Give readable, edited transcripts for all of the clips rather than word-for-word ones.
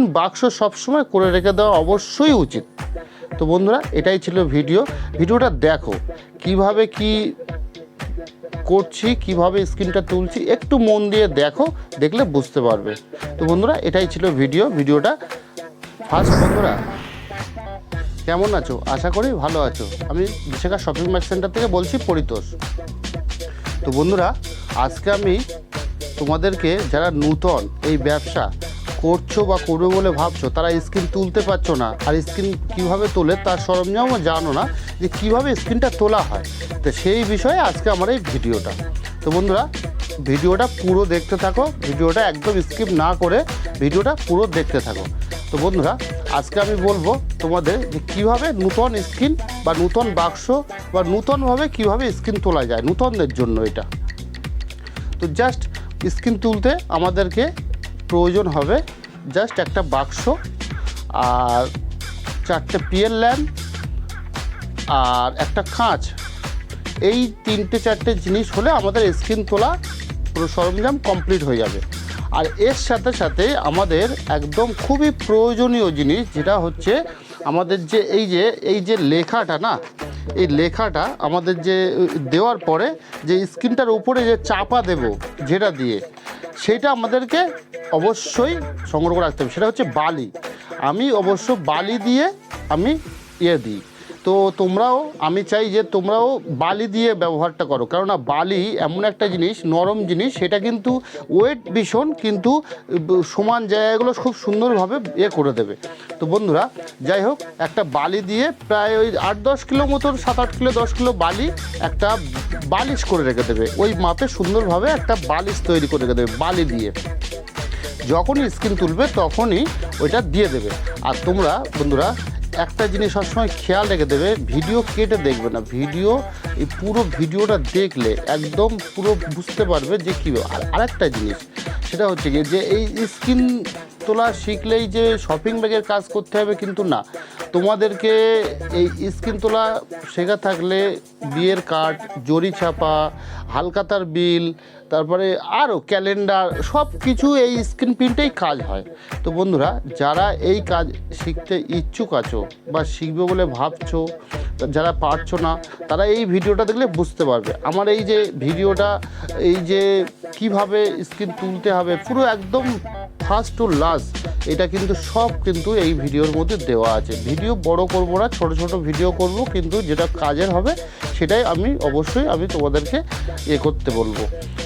Screen বাক্স সবসময় করে রেখে দেওয়া অবশ্যই উচিত। তো বন্ধুরা এটাই ছিল ভিডিওটা দেখো কিভাবে কি করছি, কিভাবে স্ক্রিনটা তুলছি, একটু মন দিয়ে দেখো, দেখলে বুঝতে পারবে। তো বন্ধুরা এটাই ছিল ভিডিওটা ফার্স্ট। বন্ধুরা কেমন আছো? আশা করি ভালো আছো। আমি বিশাখা শপিং ব্যাগ সেন্টার থেকে বলছি পরিতোষ। তো বন্ধুরা আজকে আমি তোমাদেরকে যারা নূতন এই ব্যবসা করছো বা করবে বলে ভাবছো, তারা স্ক্রিন তুলতে পারছো না, আর স্ক্রিন কীভাবে তোলে তার সরঞ্জামও জানো না, যে কীভাবে স্ক্রিনটা তোলা হয়, তো সেই বিষয়ে আজকে আমার এই ভিডিওটা। তো বন্ধুরা ভিডিওটা পুরো দেখতে থাকো, ভিডিওটা একদম স্কিপ না করে ভিডিওটা পুরো দেখতে থাকো। তো বন্ধুরা আজকে আমি বলবো তোমাদের যে কীভাবে নূতন স্ক্রিন বা নূতন বাক্স বা নূতনভাবে কীভাবে স্ক্রিন তোলা যায়, নূতনদের জন্য এটা। তো জাস্ট স্ক্রিন তুলতে আমাদেরকে প্রয়োজন হবে জাস্ট একটা বাক্স আর 4টে পিএল ল্যাম্প আর একটা কাঁচ। এই 3-4টে জিনিস হলে আমাদের স্ক্রিন তোলা পুরো সরঞ্জাম কমপ্লিট হয়ে যাবে। আর এর সাথে সাথে আমাদের একদম খুবই প্রয়োজনীয় জিনিস যেটা হচ্ছে আমাদের যে এই যে লেখাটা না, এই লেখাটা আমাদের যে দেওয়ার পরে যে স্ক্রিনটার উপরে যে চাপা দেব যেটা দিয়ে, সেটা আমাদেরকে অবশ্যই সংগ্রহ করে রাখতে হবে। সেটা হচ্ছে বালি। আমি অবশ্য বালি দিয়ে আমি দিই। তো তোমরাও, আমি চাই যে তোমরাও বালি দিয়ে ব্যবহারটা করো, কেননা বালি এমন একটা জিনিস, নরম জিনিস, সেটা কিন্তু ওয়েট ভীষণ, কিন্তু সমান জায়গাগুলো খুব সুন্দরভাবে করে দেবে। তো বন্ধুরা যাই হোক, একটা বালি দিয়ে প্রায় ওই 8-10 কিলো মতন, 7-8 কিলো 10 কিলো বালি একটা বালিশ করে রেখে দেবে, ওই মাপে সুন্দরভাবে একটা বালিশ তৈরি করে রেখে দেবে বালি দিয়ে। যখনই স্ক্রিন তুলবে তখনই ওইটা দিয়ে দেবে। আর তোমরা বন্ধুরা একটা জিনিস সবসময় খেয়াল রেখে দেবে, ভিডিও কেটে দেখবে না, এই পুরো ভিডিওটা দেখলে একদম পুরো বুঝতে পারবে যে কী। আর আরেকটা জিনিস সেটা হচ্ছে কি, যে এই স্ক্রিন তোলা শিখলেই যে শপিং ব্যাগের কাজ করতে হবে কিন্তু না। তোমাদেরকে এই স্ক্রিন তোলা শেখা থাকলে বিয়ের কার্ড, জরি ছাপা, হালখাতার বিল, তারপরে আরও ক্যালেন্ডার, সব কিছু এই স্ক্রিন প্রিন্টেই কাজ হয়। তো বন্ধুরা যারা এই কাজ শিখতে ইচ্ছুক আছো বা শিখবে বলে ভাবছো, যারা পারছো না, তারা এই ভিডিওটা দেখলে বুঝতে পারবে। আমার এই যে ভিডিওটা, এই যে কিভাবে স্ক্রিন তুলতে হবে পুরো একদম ফার্স্ট টু লাস্ট, এটা কিন্তু সব কিন্তু এই ভিডিওর মধ্যে দেওয়া আছে। ভিডিও বড় করব না, ছোট ছোট ভিডিও করব, কিন্তু যেটা কাজের হবে সেটাই আমি অবশ্যই তোমাদেরকে করতে বলবো।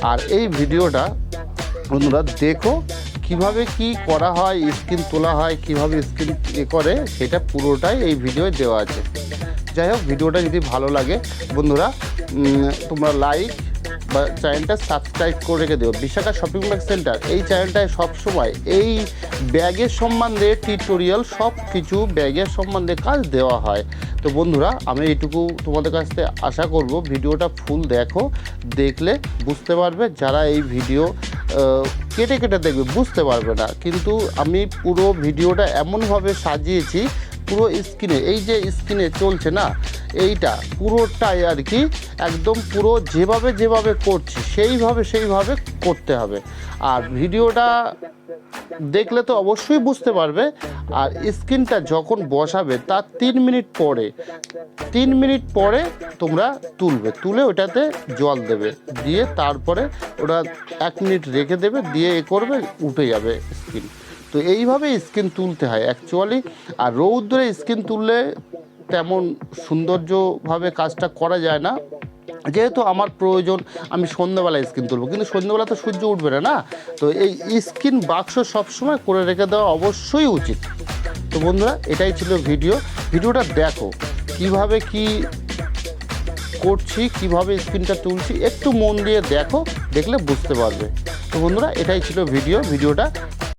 আর এই ভিডিওটা বন্ধুরা দেখো কিভাবে কি করা হয়, স্ক্রিন তোলা হয়, কিভাবে স্ক্রিন করে, সেটা পুরোটাই এই ভিডিওয় দেওয়া আছে। যাই হোক, ভিডিওটা যদি ভালো লাগে বন্ধুরা তোমরা লাইক বা চ্যানেলটা সাবস্ক্রাইব করে রেখে দিও। বিশাখা শপিং ব্যাগ সেন্টার এই চ্যানেলটায় সবসময় এই ব্যাগের সম্বন্ধে টিউটোরিয়াল, সব কিছু ব্যাগের সম্বন্ধে কাজ দেওয়া হয়। তো বন্ধুরা আমি এইটুকু তোমাদের কাছ থেকে আশা করব, ভিডিওটা ফুল দেখো, দেখলে বুঝতে পারবে। যারা এই ভিডিও কেটে কেটে দেখবে বুঝতে পারবে না, কিন্তু আমি পুরো ভিডিওটা এমনভাবে সাজিয়েছি, পুরো স্ক্রিনে, এই যে স্ক্রিনে চলছে না, এইটা পুরোটাই আর কি একদম পুরো যেভাবে করছি সেইভাবে করতে হবে। আর ভিডিওটা দেখলে তো অবশ্যই বুঝতে পারবে। আর স্ক্রিনটা যখন বসাবে তার 3 মিনিট পরে তোমরা তুলে ওটাতে জল দেবে, দিয়ে তারপরে ওটা 1 মিনিট রেখে দেবে, দিয়ে করবে, উঠে যাবে স্ক্রিন। তো এইভাবে স্ক্রিন তুলতে হয় অ্যাকচুয়ালি। আর রৌদ্রে স্ক্রিন তুললে তেমন সৌন্দর্যভাবে কাজটা করা যায় না, যেহেতু আমার প্রয়োজন আমি সন্ধ্যাবেলায় স্ক্রিন তুলবো, কিন্তু সন্ধ্যাবেলা তো সূর্য উঠবে না। তো এই স্ক্রিন বাক্স সবসময় করে রেখে দেওয়া অবশ্যই উচিত। তো বন্ধুরা এটাই ছিল ভিডিওটা দেখো কিভাবে কি করছি, কিভাবে স্ক্রিনটা তুলছি, একটু মন দিয়ে দেখো, দেখলে বুঝতে পারবে। তো বন্ধুরা এটাই ছিল ভিডিওটা